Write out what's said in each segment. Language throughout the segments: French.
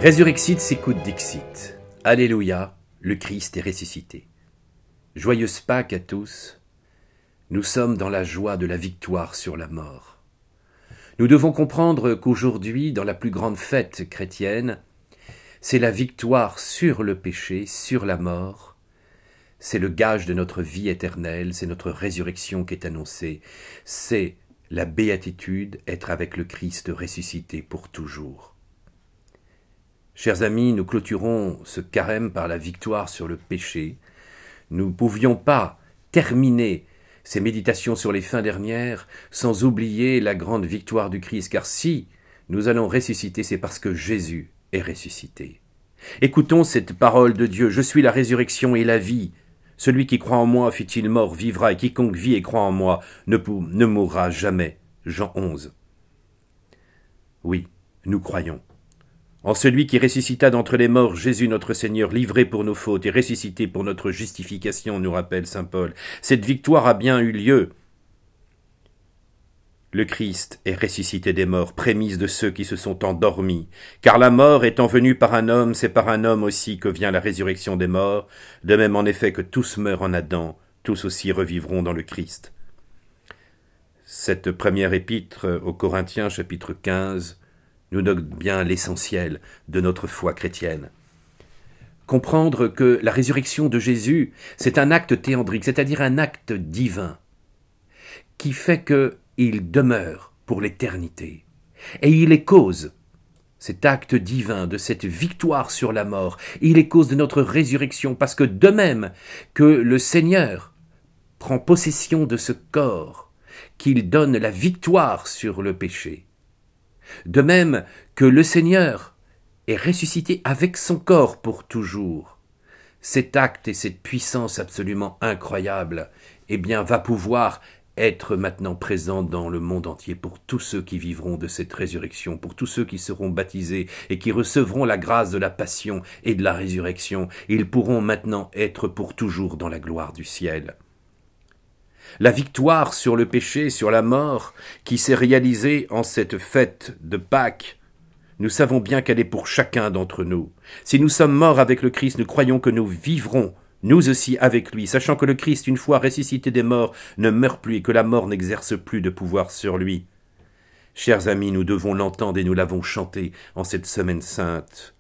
Résurrexit s'écoute Dixit. Alléluia, le Christ est ressuscité. Joyeuse Pâques à tous. Nous sommes dans la joie de la victoire sur la mort. Nous devons comprendre qu'aujourd'hui, dans la plus grande fête chrétienne, c'est la victoire sur le péché, sur la mort. C'est le gage de notre vie éternelle, c'est notre résurrection qui est annoncée. C'est la béatitude, être avec le Christ ressuscité pour toujours. Chers amis, nous clôturons ce carême par la victoire sur le péché. Nous ne pouvions pas terminer ces méditations sur les fins dernières sans oublier la grande victoire du Christ, car si nous allons ressusciter, c'est parce que Jésus est ressuscité. Écoutons cette parole de Dieu. « Je suis la résurrection et la vie. Celui qui croit en moi, fût-il mort, vivra, et quiconque vit et croit en moi ne mourra jamais. » Jean 11. Oui, nous croyons. En celui qui ressuscita d'entre les morts, Jésus notre Seigneur, livré pour nos fautes et ressuscité pour notre justification, nous rappelle saint Paul. Cette victoire a bien eu lieu. Le Christ est ressuscité des morts, prémisse de ceux qui se sont endormis. Car la mort étant venue par un homme, c'est par un homme aussi que vient la résurrection des morts. De même en effet que tous meurent en Adam, tous aussi revivront dans le Christ. Cette première épître aux Corinthiens, chapitre 15, nous donne bien l'essentiel de notre foi chrétienne. Comprendre que la résurrection de Jésus, c'est un acte théandrique, c'est-à-dire un acte divin, qui fait qu'il demeure pour l'éternité. Et il est cause, cet acte divin, de cette victoire sur la mort, il est cause de notre résurrection, parce que de même que le Seigneur prend possession de ce corps, qu'il donne la victoire sur le péché, de même que le Seigneur est ressuscité avec son corps pour toujours, cet acte et cette puissance absolument incroyable, eh bien, va pouvoir être maintenant présent dans le monde entier pour tous ceux qui vivront de cette résurrection, pour tous ceux qui seront baptisés et qui recevront la grâce de la passion et de la résurrection. Ils pourront maintenant être pour toujours dans la gloire du ciel. La victoire sur le péché, sur la mort, qui s'est réalisée en cette fête de Pâques, nous savons bien qu'elle est pour chacun d'entre nous. Si nous sommes morts avec le Christ, nous croyons que nous vivrons, nous aussi, avec lui, sachant que le Christ, une fois ressuscité des morts, ne meurt plus et que la mort n'exerce plus de pouvoir sur lui. Chers amis, nous devons l'entendre et nous l'avons chanté en cette semaine sainte.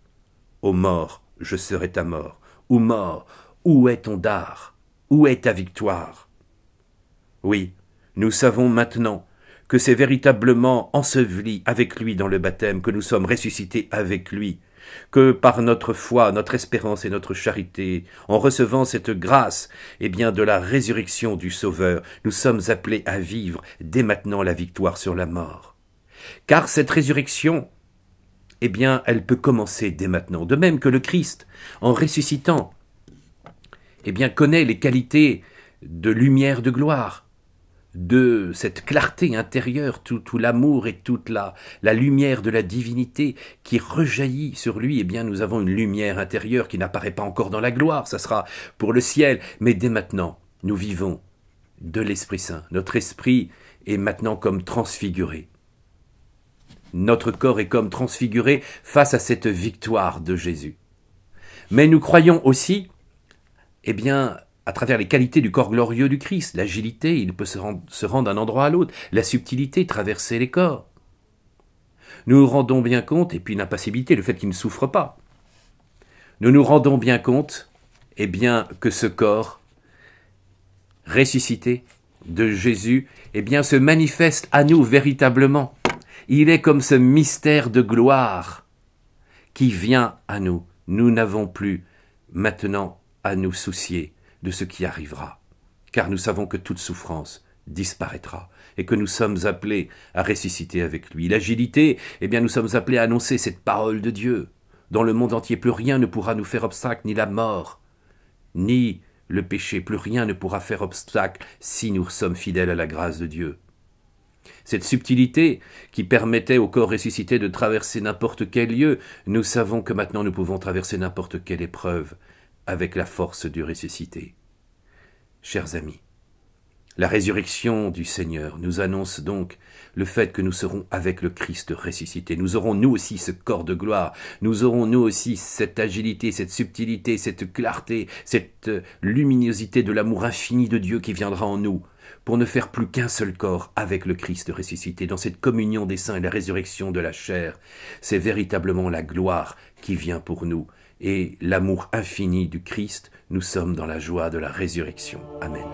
Ô mort, je serai ta mort. Ô mort, où est ton dard? Où est ta victoire? Oui, nous savons maintenant que c'est véritablement enseveli avec lui dans le baptême, que nous sommes ressuscités avec lui, que par notre foi, notre espérance et notre charité, en recevant cette grâce, eh bien, de la résurrection du Sauveur, nous sommes appelés à vivre dès maintenant la victoire sur la mort. Car cette résurrection, eh bien, elle peut commencer dès maintenant, de même que le Christ, en ressuscitant, eh bien, connaît les qualités de lumière de gloire, de cette clarté intérieure, tout l'amour et toute la lumière de la divinité qui rejaillit sur lui. Eh bien, nous avons une lumière intérieure qui n'apparaît pas encore dans la gloire, ça sera pour le ciel, mais dès maintenant, nous vivons de l'Esprit Saint. Notre esprit est maintenant comme transfiguré. Notre corps est comme transfiguré face à cette victoire de Jésus. Mais nous croyons aussi, eh bien, à travers les qualités du corps glorieux du Christ, l'agilité, il peut se rendre d'un endroit à l'autre, la subtilité, traverser les corps. Nous nous rendons bien compte, et puis l'impassibilité, le fait qu'il ne souffre pas. Nous nous rendons bien compte, eh bien, que ce corps ressuscité de Jésus, eh bien, se manifeste à nous véritablement. Il est comme ce mystère de gloire qui vient à nous. Nous n'avons plus maintenant à nous soucier de ce qui arrivera, car nous savons que toute souffrance disparaîtra et que nous sommes appelés à ressusciter avec lui. L'agilité, eh bien, nous sommes appelés à annoncer cette parole de Dieu. Dans le monde entier, plus rien ne pourra nous faire obstacle, ni la mort, ni le péché, plus rien ne pourra faire obstacle si nous sommes fidèles à la grâce de Dieu. Cette subtilité qui permettait au corps ressuscité de traverser n'importe quel lieu, nous savons que maintenant nous pouvons traverser n'importe quelle épreuve avec la force du ressuscité. Chers amis, La résurrection du Seigneur nous annonce donc le fait que nous serons avec le Christ ressuscité. Nous aurons nous aussi ce corps de gloire, nous aurons nous aussi cette agilité, cette subtilité, cette clarté, cette luminosité de l'amour infini de Dieu qui viendra en nous, pour ne faire plus qu'un seul corps avec le Christ ressuscité. Dans cette communion des saints et la résurrection de la chair, c'est véritablement la gloire qui vient pour nous. Et l'amour infini du Christ, nous sommes dans la joie de la résurrection. Amen.